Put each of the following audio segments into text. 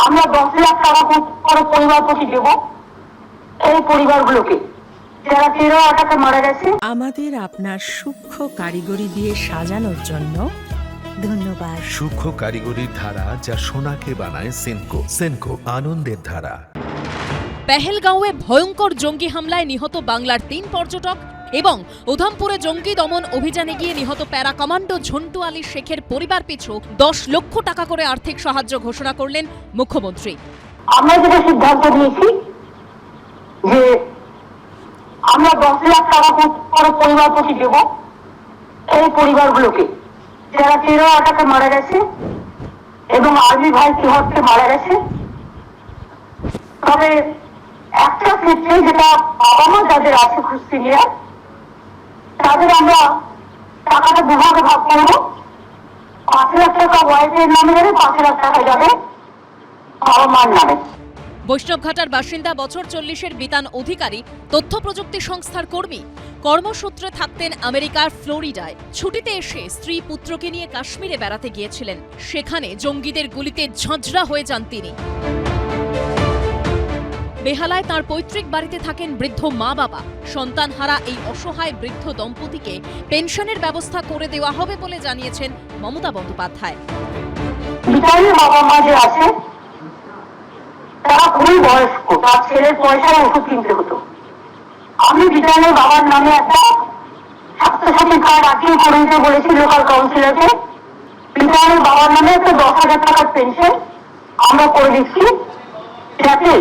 আমরা 10 লাখ টাকা করে পরিবার প্রতি দেব এই পরিবারগুলোকে যারা 13 আটাকে মারা গেছে। আমাদের আপনার সূক্ষ্ম কারিগরি দিয়ে সাজানোর জন্য ধন্যবাদ। সূক্ষ্ম কারিগরির ধারা যা সোনাকে বানায় সেনকো। সেনকো আনন্দের ধারা। পেহেলগাঁওয়ে ভয়ঙ্কর জঙ্গি হামলায় নিহত বাংলার 3 পর্যটক এবং উধমপুরে জঙ্গি দমন অভিযানে গিয়ে নিহত প্যারা কমান্ডো ঝন্টু আলী শেখের পরিবার পিছু 10 লক্ষ টাকা করে আর্থিক সাহায্য ঘোষণা করলেন মুখ্যমন্ত্রী। আমরা যেটা সিদ্ধান্ত নিয়েছি যে আমরা 10 লাখ টাকা করে পরিবার প্রতি দেব এই পরিবারগুলোকে যারা 13 আটাকে মারা গেছে এবং আর্মি ভাই তিহটকে মারা গেছে। তবে একটা ক্ষেত্রে যেটা বাবা মা যাদের আছে খুশি নিয়ে তাদের আমরা টাকাটা দুভাগে ভাগ করবো। 5 লাখ টাকা ওয়াইফের নামে যাবে, 5 লাখ টাকা যাবে বাবা মার নামে। বৈষ্ণবঘাটার বাসিন্দা বছর 40-এর বিতান অধিকারী তথ্য প্রযুক্তি সংস্থার কর্মী। কর্মসূত্রে থাকতেন আমেরিকার ফ্লোরিডায়। ছুটিতে এসে স্ত্রী পুত্রকে নিয়ে কাশ্মীরে বেড়াতে গিয়েছিলেন। সেখানে জঙ্গিদের গুলিতে ঝাঁঝরা হয়ে যান তিনি। বেহালায় তাঁর পৈতৃক বাড়িতে থাকেন বৃদ্ধ মা বাবা। সন্তানহারা এই অসহায় বৃদ্ধ দম্পতিকে পেনশনের ব্যবস্থা করে দেওয়া হবে বলে জানিয়েছেন মমতা বন্দ্যোপাধ্যায়। বিতানের বাবা মা যে আছে তারা খুবই বয়স্ক, তার ছেলের পয়সায় ওষুধ কিনতে হতো। আমি বিতানের বাবার নামে একটা স্বাস্থ্যসাথী কার্ড আকিয়ে করে দিতে বলেছি লোকাল কাউন্সিলরকে। বিতানের বাবার নামে একটা 10,000 টাকার পেনশন আমরা করে দিচ্ছি যাতে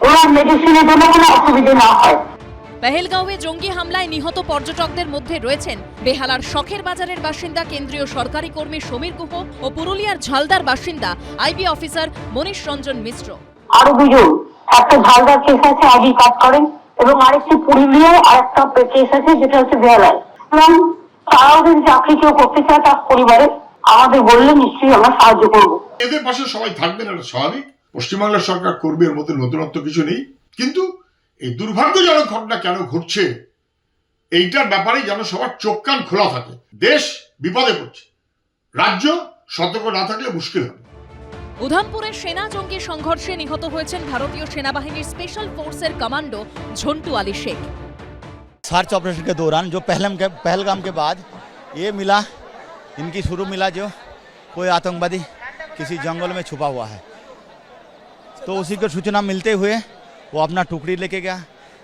ওনার মেডিসিনের জন্য কোনো অসুবিধা না হয়। পেহেলগাঁওয়ে জঙ্গি হামলায় নিহত পর্যটকদের মধ্যে রয়েছেন বেহালার শখের বাজারের বাসিন্দা কেন্দ্রীয় সরকারি কর্মী সমীর গুহ ও পুরুলিয়ার ঝালদার বাসিন্দা আইবি অফিসার মনীষ রঞ্জন মিশ্র। আরো দুজন, একটা ঝালদার কেস আছে আইবি কাজ করেন এবং আরেকটি পুরুলিয়ায় আরেকটা কেস আছে যেটা হচ্ছে বেহালায়। এবং তারাও যদি চাকরি কেউ করতে চায় তার পরিবারে আমাদের বললে নিশ্চয়ই আমরা সাহায্য করবো। এদের পাশে সবাই থাকবেন, এটা স্বাভাবিক। পশ্চিমবাংলার সরকার করবে, এর মধ্যে নতুনত্ব কিছু নেই। কিন্তু এই দুর্ভাগ্যজনক ঘটনা কেন ঘটছে এইটার ব্যাপারে যেন সবার চোখ কান খোলা থাকে। দেশ বিপদে পড়ছে, রাজ্য সতর্ক না থাকলে মুশকিল হবে। উধমপুরে সেনা জঙ্গি সংঘর্ষে নিহত হয়েছেন ভারতীয় সেনাবাহিনীর স্পেশাল ফোর্সের commando Jhantu Ali Sheikh. Search operation के दौरान जो पहलगाम के बाद ये मिला, इनकी शुरू मिला जो कोई आतंकवादी किसी जंगल में छुपा हुआ है, तो उसी को सूचना मिलते हुए वो अपना टुकड़ी लेके गया।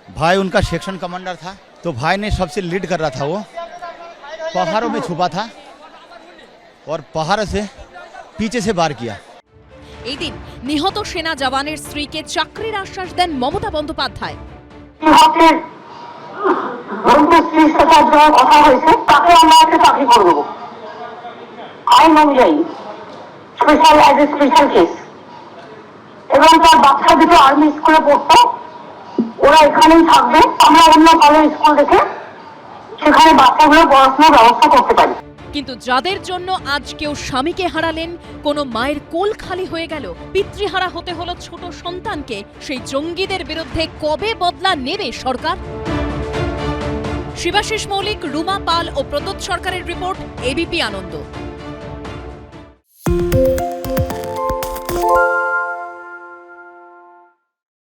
भाई उनका सेक्शन कमांडर था, तो भाई ने सबसे लीड कर रहा था। वो पहाड़ों में छुपा था और पहाड़ से पीछे से वार किया। এই দিন নিহত সেনা জওয়ানের স্ত্রীকে চাকরির আশ্বাস দেন মমতা বন্দ্যোপাধ্যায়। কথা হয়েছে তাকে আমরা একটা চাকরি করে দেবো আইন অনুযায়ী, স্পেশাল কেস। এবং তার বাচ্চা দুটো আর্মি স্কুলে পড়তো, ওরা এখানেই থাকবে। আমরা অন্য ভালো স্কুল দেখে সেখানে বাচ্চাগুলো পড়াশোনার ব্যবস্থা করতে পারি। কিন্তু যাদের জন্য আজ কেউ স্বামীকে হারালেন, কোনো মায়ের কোল খালি হয়ে গেল, পিতৃহারা হতে হলো ছোট সন্তানকে, সেই জঙ্গিদের বিরুদ্ধে কবে বদলা নেবে সরকার? শিবাশিস মৌলিক, রুমা পাল ও প্রদ্যোৎ সরকারের রিপোর্ট, এবিপি আনন্দ।